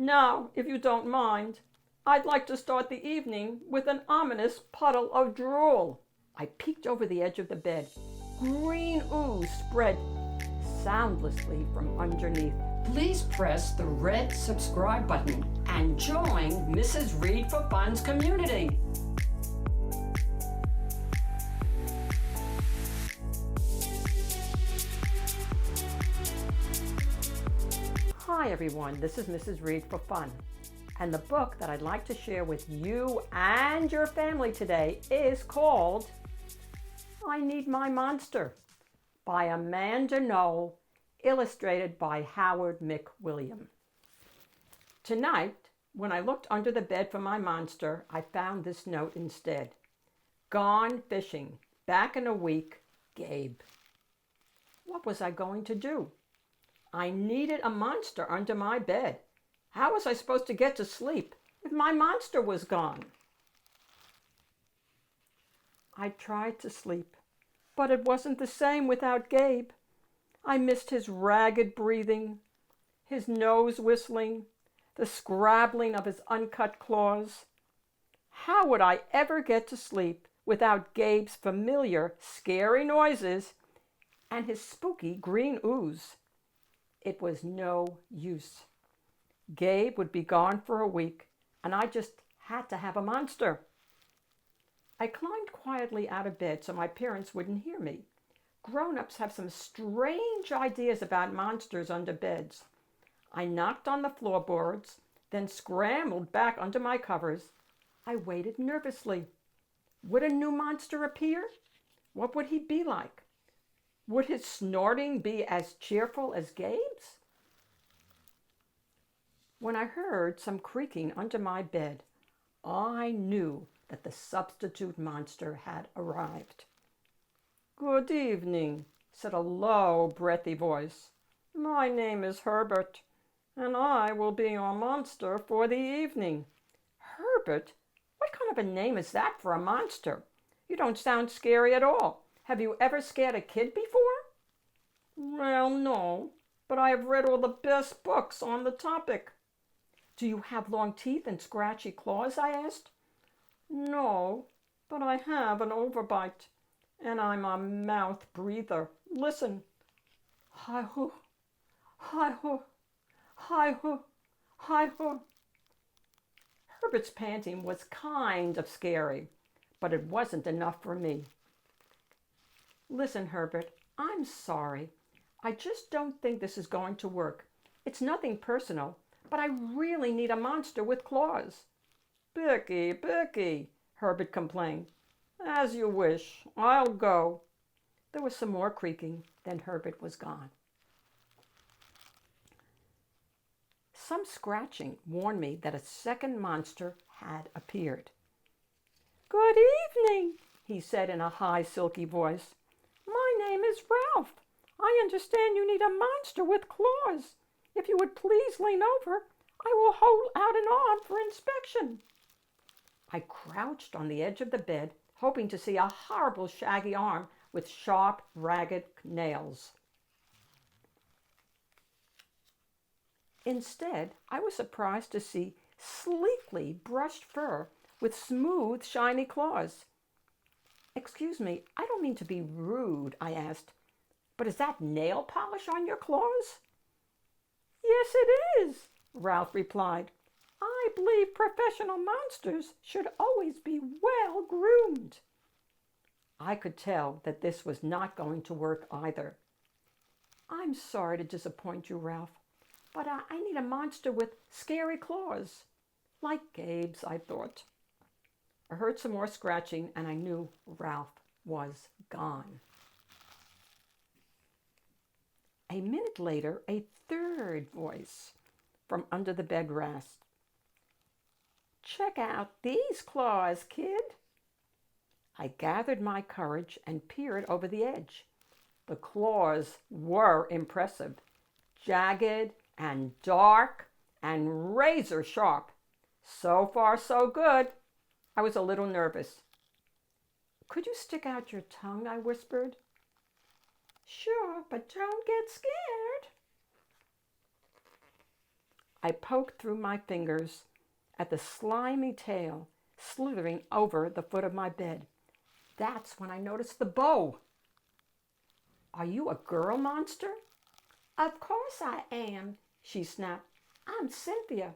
Now, if you don't mind, I'd like to start the evening with an ominous puddle of drool. I peeked over the edge of the bed. Green ooze spread soundlessly from underneath. Please press the red subscribe button and join Mrs. Reed for Fun's community. Hi everyone, this is Mrs. Reed for Fun, and the book that I'd like to share with you and your family today is called I Need My Monster by Amanda Noll, illustrated by Howard McWilliam. Tonight, when I looked under the bed for my monster, I found this note instead. Gone fishing, back in a week, Gabe. What was I going to do? I needed a monster under my bed. How was I supposed to get to sleep if my monster was gone? I tried to sleep, but it wasn't the same without Gabe. I missed his ragged breathing, his nose whistling, the scrabbling of his uncut claws. How would I ever get to sleep without Gabe's familiar, scary noises and his spooky green ooze? It was no use. Gabe would be gone for a week, and I just had to have a monster. I climbed quietly out of bed so my parents wouldn't hear me. Grown-ups have some strange ideas about monsters under beds. I knocked on the floorboards, then scrambled back under my covers. I waited nervously. Would a new monster appear? What would he be like? Would his snorting be as cheerful as Gabe's? When I heard some creaking under my bed, I knew that the substitute monster had arrived. "Good evening," said a low, breathy voice. "My name is Herbert, and I will be your monster for the evening." Herbert? What kind of a name is that for a monster? You don't sound scary at all. Have you ever scared a kid before? Well, no, but I have read all the best books on the topic. Do you have long teeth and scratchy claws? I asked. No, but I have an overbite, and I'm a mouth breather. Listen. Hi-ho, hi-ho, hi-ho, hi-ho. Herbert's panting was kind of scary, but it wasn't enough for me. Listen, Herbert, I'm sorry. I just don't think this is going to work. It's nothing personal, but I really need a monster with claws. Becky, Herbert complained. As you wish. I'll go. There was some more creaking, then Herbert was gone. Some scratching warned me that a second monster had appeared. Good evening, he said in a high, silky voice. My name is Ralph. I understand you need a monster with claws. If you would please lean over, I will hold out an arm for inspection. I crouched on the edge of the bed, hoping to see a horrible shaggy arm with sharp, ragged nails. Instead, I was surprised to see sleekly brushed fur with smooth, shiny claws. Excuse me, I don't mean to be rude, I asked, but is that nail polish on your claws? Yes, it is, Ralph replied. I believe professional monsters should always be well groomed. I could tell that this was not going to work either. I'm sorry to disappoint you, Ralph, but I need a monster with scary claws. Like Gabe's, I thought. I heard some more scratching, and I knew Ralph was gone. A minute later, a third voice from under the bed rasped. Check out these claws, kid. I gathered my courage and peered over the edge. The claws were impressive, jagged and dark and razor sharp. So far, so good. I was a little nervous. Could you stick out your tongue? I whispered. Sure, but don't get scared. I poked through my fingers at the slimy tail slithering over the foot of my bed. That's when I noticed the bow. Are you a girl monster? Of course I am, she snapped. I'm Cynthia.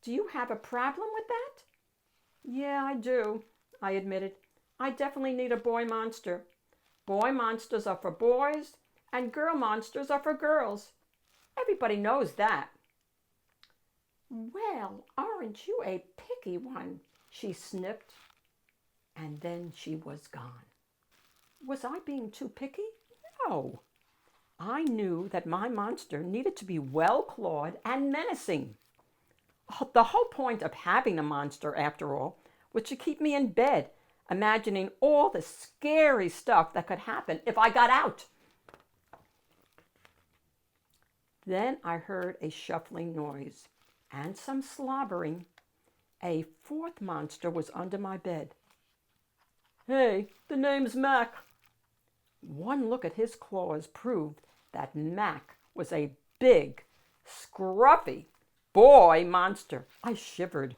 Do you have a problem with that? Yeah, I do, I admitted. I definitely need a boy monster. Boy monsters are for boys, and girl monsters are for girls. Everybody knows that. Well, aren't you a picky one? She sniffed, and then she was gone. Was I being too picky? No. I knew that my monster needed to be well-clawed and menacing. The whole point of having a monster, after all, was to keep me in bed, imagining all the scary stuff that could happen if I got out. Then I heard a shuffling noise and some slobbering. A fourth monster was under my bed. Hey, the name's Mac. One look at his claws proved that Mac was a big, scruffy boy monster. I shivered.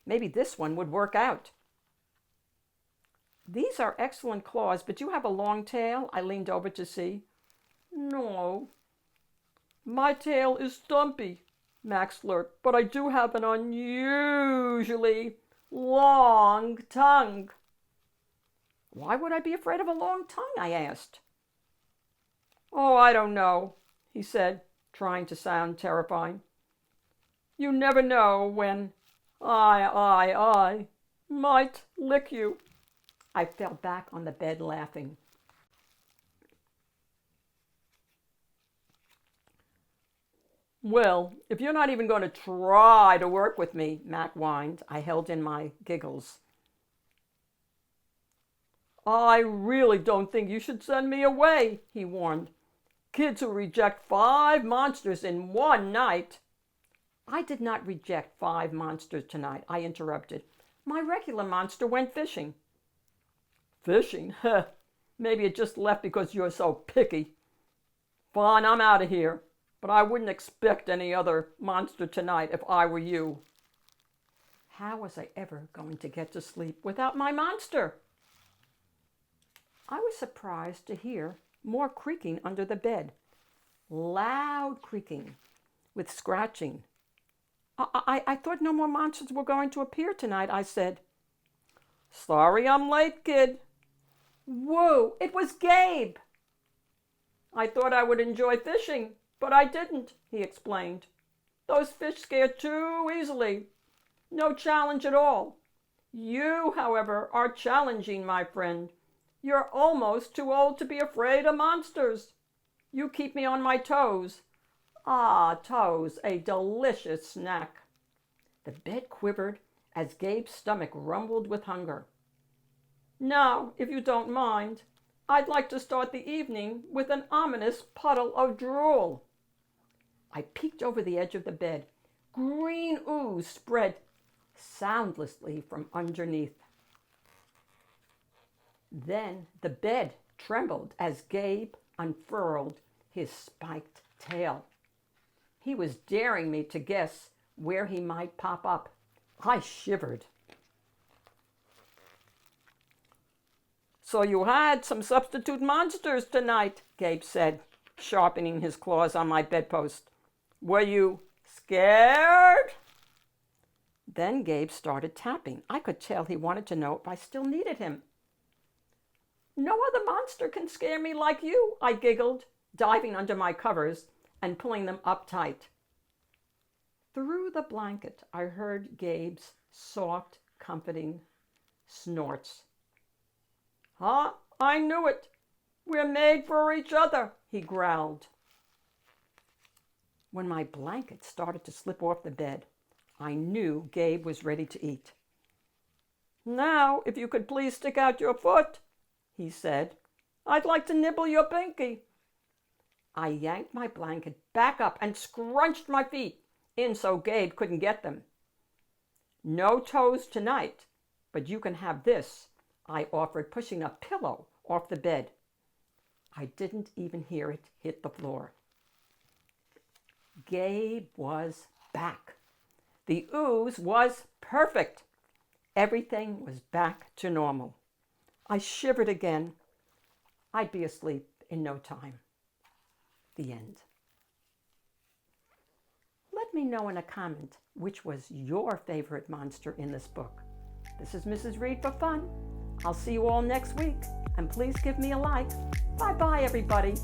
Maybe this one would work out. These are excellent claws, but you have a long tail, I leaned over to see. No. My tail is stumpy, Max slurped, but I do have an unusually long tongue. Why would I be afraid of a long tongue? I asked. Oh, I don't know, he said, trying to sound terrifying. You never know when I might lick you. I fell back on the bed laughing. Well, if you're not even going to try to work with me, Mac whined. I held in my giggles. I really don't think you should send me away, he warned. Kids who reject 5 monsters in one night. I did not reject 5 monsters tonight, I interrupted. My regular monster went fishing. Fishing? Heh. Maybe it just left because you're so picky. Fine, I'm out of here. But I wouldn't expect any other monster tonight if I were you. How was I ever going to get to sleep without my monster? I was surprised to hear more creaking under the bed. Loud creaking with scratching. I thought no more monsters were going to appear tonight, I said. Sorry I'm late, kid. Whoa, it was Gabe. I thought I would enjoy fishing, but I didn't, he explained. Those fish scare too easily. No challenge at all. You, however, are challenging, my friend. You're almost too old to be afraid of monsters. You keep me on my toes. Ah, toes, a delicious snack. The bed quivered as Gabe's stomach rumbled with hunger. Now, if you don't mind, I'd like to start the evening with an ominous puddle of drool. I peeked over the edge of the bed. Green ooze spread soundlessly from underneath. Then the bed trembled as Gabe unfurled his spiked tail. He was daring me to guess where he might pop up. I shivered. So you had some substitute monsters tonight, Gabe said, sharpening his claws on my bedpost. Were you scared? Then Gabe started tapping. I could tell he wanted to know if I still needed him. No other monster can scare me like you, I giggled, diving under my covers and pulling them up tight. Through the blanket, I heard Gabe's soft, comforting snorts. Huh? I knew it. We're made for each other, he growled. When my blanket started to slip off the bed, I knew Gabe was ready to eat. Now, if you could please stick out your foot, he said. I'd like to nibble your pinky. I yanked my blanket back up and scrunched my feet in so Gabe couldn't get them. No toes tonight, but you can have this, I offered, pushing a pillow off the bed. I didn't even hear it hit the floor. Gabe was back. The ooze was perfect. Everything was back to normal. I shivered again. I'd be asleep in no time. The end. Let me know in a comment which was your favorite monster in this book. This is Mrs. Read for Fun. I'll see you all next week, and please give me a like. Bye-bye, everybody.